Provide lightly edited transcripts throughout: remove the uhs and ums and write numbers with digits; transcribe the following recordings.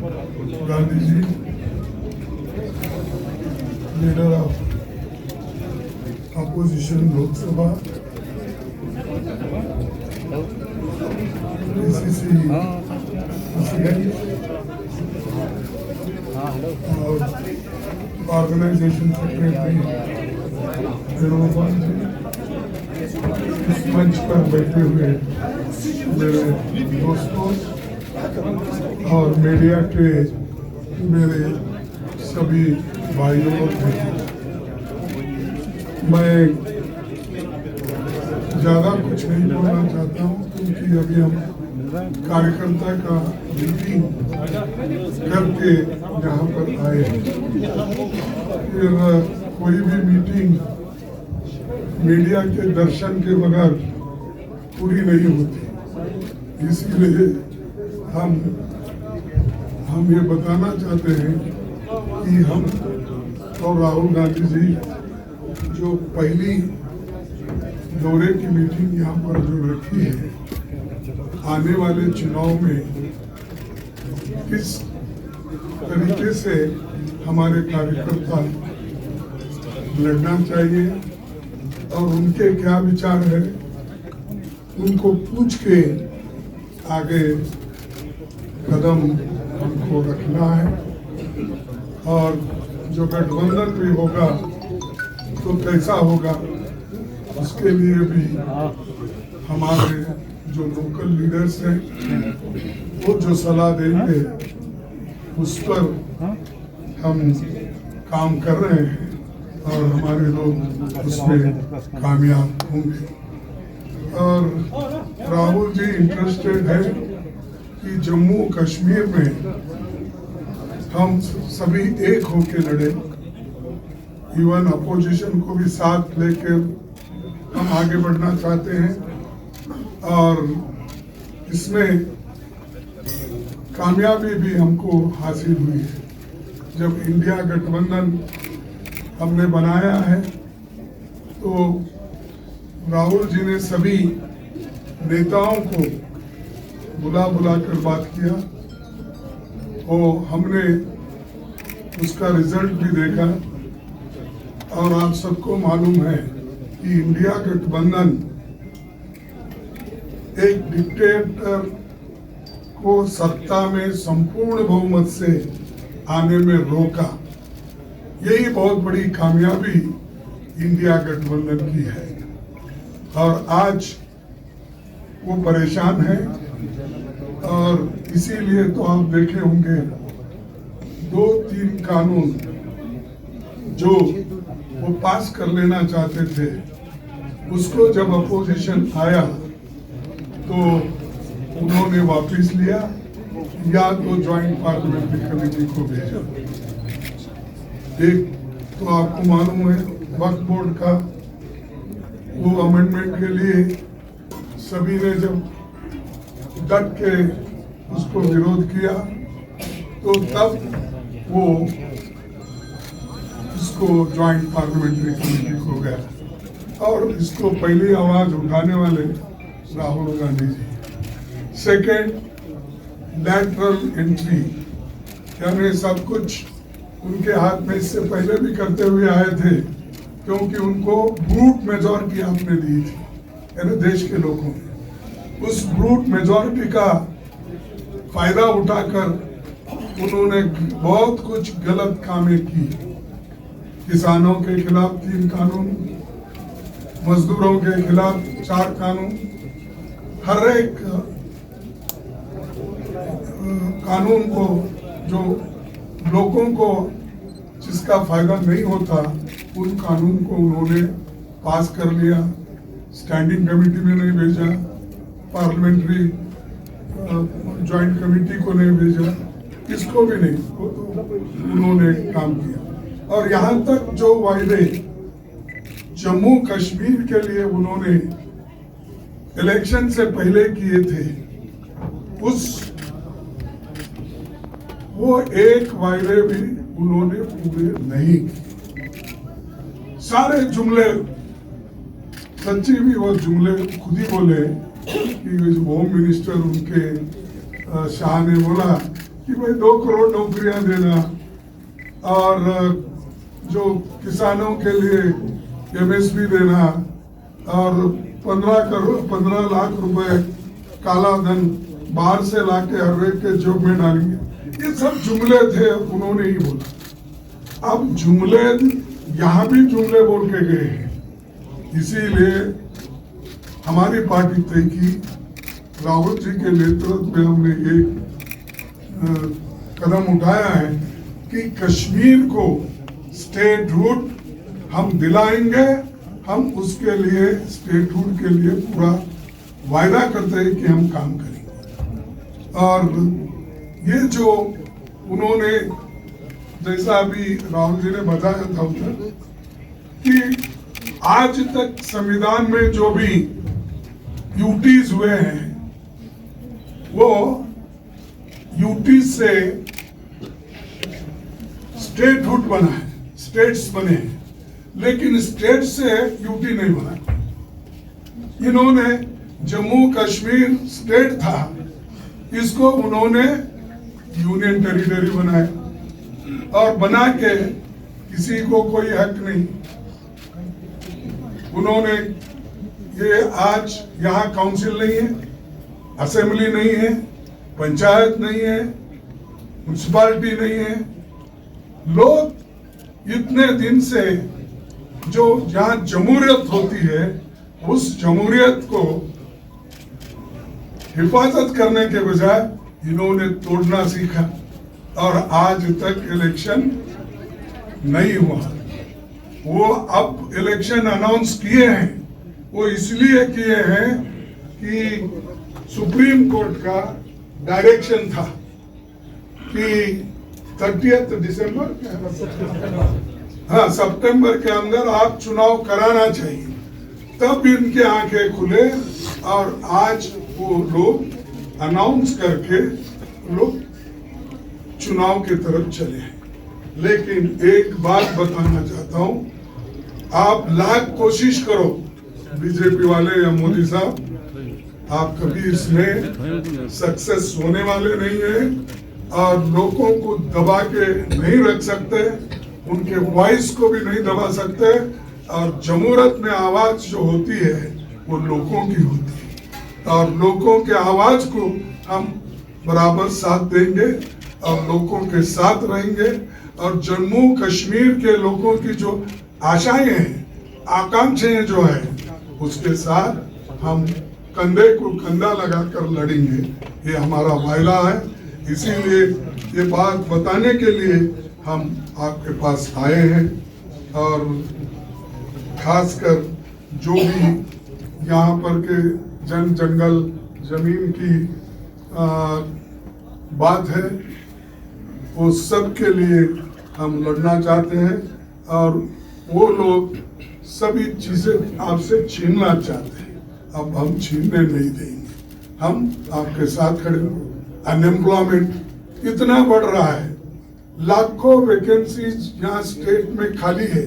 Gandhi ji, leader of opposition Lok Sabha, PCC president और organisation secretary Venugopal ji, इस मंच पर बैठे हुए मेरे दोस्तों और मीडिया के मेरे सभी भाइयों और बहनों, मैं ज़्यादा कुछ नहीं बोलना चाहता हूँ क्योंकि अभी हम कार्यकर्ता का मीटिंग करके यहाँ पर आए हैं। फिर कोई भी मीटिंग मीडिया के दर्शन के बगैर पूरी नहीं होती, इसीलिए हम ये बताना चाहते हैं कि हम और राहुल गांधी जी जो पहली दौरे की मीटिंग यहाँ पर जो रखी है, आने वाले चुनाव में किस तरीके से हमारे कार्यकर्ता लड़ना चाहिए और उनके क्या विचार है, उनको पूछ के आगे कदम हमको रखना है। और जो गठबंधन भी होगा तो कैसा होगा, उसके लिए भी हमारे जो लोकल लीडर्स हैं वो जो सलाह देंगे उस पर हम काम कर रहे हैं और हमारे लोग उसमें कामयाब होंगे। और राहुल जी इंटरेस्टेड है कि जम्मू कश्मीर में हम सभी एक होके लड़े, इवन अपोजिशन को भी साथ लेकर हम आगे बढ़ना चाहते हैं। और इसमें कामयाबी भी हमको हासिल हुई है। जब इंडिया गठबंधन हमने बनाया है तो राहुल जी ने सभी नेताओं को बुला कर बात किया और हमने उसका रिजल्ट भी देखा। और आप सबको मालूम है कि इंडिया गठबंधन एक डिक्टेटर को सत्ता में संपूर्ण बहुमत से आने में रोका। यही बहुत बड़ी कामयाबी इंडिया गठबंधन की है। और आज वो परेशान है और इसीलिए तो आप देखे होंगे 2-3 कानून जो वो पास कर लेना चाहते थे, उसको जब अपोजिशन आया तो उन्होंने वापस लिया या तो ज्वाइंट पार्लियामेंट्री कमेटी को भेजा। एक तो आपको मालूम है वक्फ बोर्ड का वो अमेंडमेंट के लिए सभी ने जब डट के उसको विरोध किया तो तब वो इसको ज्वाइंट पार्लियामेंट्री कमेटी हो गया। और इसको पहली आवाज उठाने वाले Rahul Gandhi ji. Second, lateral entry, यानी सब कुछ उनके हाथ में इससे पहले भी करते हुए आए थे क्योंकि उनको ब्रूट मेजॉरिटी आपने दी थी, यानी देश के लोगों ने उस ब्रूट मेजॉरिटी का फायदा उठाकर उन्होंने बहुत कुछ गलत कामें की। किसानों के खिलाफ 3 कानून, मजदूरों के खिलाफ 4 कानून, हर एक कानून को जो लोगों को जिसका फायदा नहीं होता उन कानून को उन्होंने पास कर लिया। स्टैंडिंग कमेटी में नहीं भेजा, पार्लियामेंट्री ज्वाइंट कमेटी को नहीं भेजा, किसको भी नहीं, वो तो उन्होंने काम किया। और यहाँ तक जो वायदे जम्मू कश्मीर के लिए उन्होंने इलेक्शन से पहले किए थे, वो एक वायदे भी उन्होंने पूरे नहीं किए। सारे जुमले, सच्ची भी वो जुमले खुद ही बोले कि होम मिनिस्टर उनके शाह ने बोला कि कि भाई 2 करोड़ नौकरियां देना और जो किसानों के लिए एमएसपी देना और 15 लाख रुपए काला धन बाहर से लाके हर एक के जेब में डालेंगे, ये सब जुमले थे, उन्होंने ही बोला। अब जुमले यहाँ भी जुमले बोल के गए हैं, इसीलिए हमारी पार्टी तय की, राहुल जी के नेतृत्व में हमने एक कदम उठाया है कि कश्मीर को स्टेटहुड हम दिलाएंगे। हम उसके लिए स्टेटहुड के लिए पूरा वायदा करते हैं कि हम काम करेंगे। और ये जो उन्होंने, जैसा अभी राहुल जी ने बताया था उधर, कि आज तक संविधान में जो भी यूटीज हुए हैं वो यूटी से स्टेटहुड बना है, स्टेट्स बने हैं, लेकिन स्टेट से यूटी नहीं बना। इन्होंने जम्मू कश्मीर स्टेट था, इसको उन्होंने यूनियन टेरिटरी बनाया और बना के किसी को कोई हक नहीं। उन्होंने ये आज यहाँ काउंसिल नहीं है, असेंबली नहीं है, पंचायत नहीं है, म्युनिसिपैलिटी नहीं है। लोग इतने दिन से जो जहाँ जमहूरियत होती है उस जमहूरियत को हिफाजत करने के बजाय इन्होंने तोड़ना सीखा और आज तक इलेक्शन नहीं हुआ। वो अब इलेक्शन अनाउंस किए हैं, वो इसलिए किए हैं कि सुप्रीम कोर्ट का डायरेक्शन था कि 30 दिसंबर, हाँ सितंबर के अंदर आप चुनाव कराना चाहिए। तब इनके आंखें खुले और आज वो लोग अनाउंस करके लोग चुनाव की तरफ चले हैं। लेकिन एक बात बताना चाहता हूं, आप लाख कोशिश करो बीजेपी वाले या मोदी साहब, आप कभी इसमें सक्सेस होने वाले नहीं है और लोगों को दबा के नहीं रख सकते, उनके वॉइस को भी नहीं दबा सकते। और जमहूरियत में आवाज जो होती है वो लोगों की होती है और लोगों के आवाज को हम बराबर साथ देंगे और लोगों के साथ रहेंगे। और जम्मू कश्मीर के लोगों की जो आशाएं हैं, आकांक्षाएं जो है, उसके साथ हम कंधे को कंधा लगाकर लड़ेंगे, ये हमारा वायदा है। इसीलिए ये बात बताने के लिए हम आपके पास आए हैं और खासकर जो भी यहाँ पर के जंगल जमीन की बात है वो सब के लिए हम लड़ना चाहते हैं और वो लोग सभी चीजें आपसे छीनना चाहते हैं। अब हम छीनने नहीं देंगे, हम आपके साथ खड़े हैं। अनएम्प्लॉयमेंट इतना बढ़ रहा है, लाखों वैकेंसीज यहाँ स्टेट में खाली है,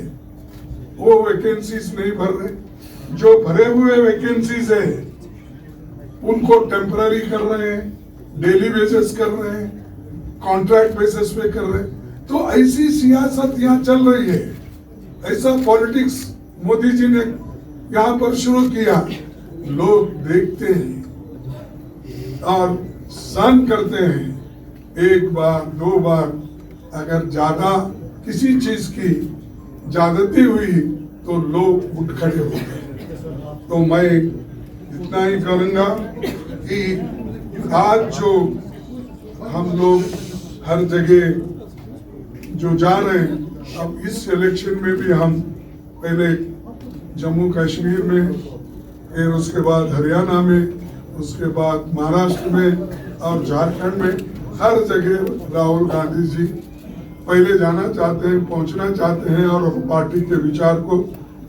वो वैकेंसीज नहीं भर रहे। जो भरे हुए वैकेंसीज है उनको टेम्पररी कर रहे हैं, डेली बेसिस कर रहे हैं, कॉन्ट्रैक्ट बेसिस पे कर रहे हैं। तो ऐसी सियासत यहाँ चल रही है, ऐसा पॉलिटिक्स मोदी जी ने यहाँ पर शुरू किया। लोग देखते हैं और सहन करते हैं, एक बार 2 बार अगर ज्यादा किसी चीज की ज्यादती हुई तो लोग उठ खड़े हो गए। तो मैं इतना ही करूंगा कि आज जो हम लोग हर जगह जो जा रहे हैं, अब इस इलेक्शन में भी हम पहले जम्मू कश्मीर में, फिर उसके बाद हरियाणा में, उसके बाद महाराष्ट्र में और झारखंड में, हर जगह राहुल गांधी जी पहले जाना चाहते हैं, पहुंचना चाहते हैं और पार्टी के विचार को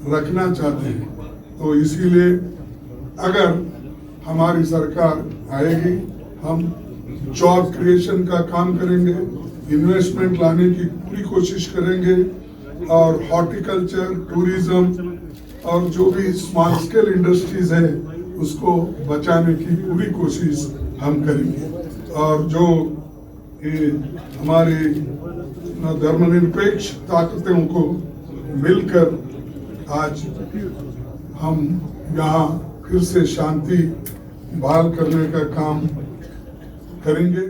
रखना चाहते हैं। तो इसीलिए अगर हमारी सरकार आएगी, हम जॉब क्रिएशन का काम करेंगे, इन्वेस्टमेंट लाने की पूरी कोशिश करेंगे और हॉर्टिकल्चर, टूरिज्म और जो भी स्मॉल स्केल इंडस्ट्रीज है उसको बचाने की पूरी कोशिश हम करेंगे। और जो ये हमारी धर्मनिरपेक्ष ताकतों को मिलकर आज हम यहाँ फिर से शांति बहाल करने का काम करेंगे।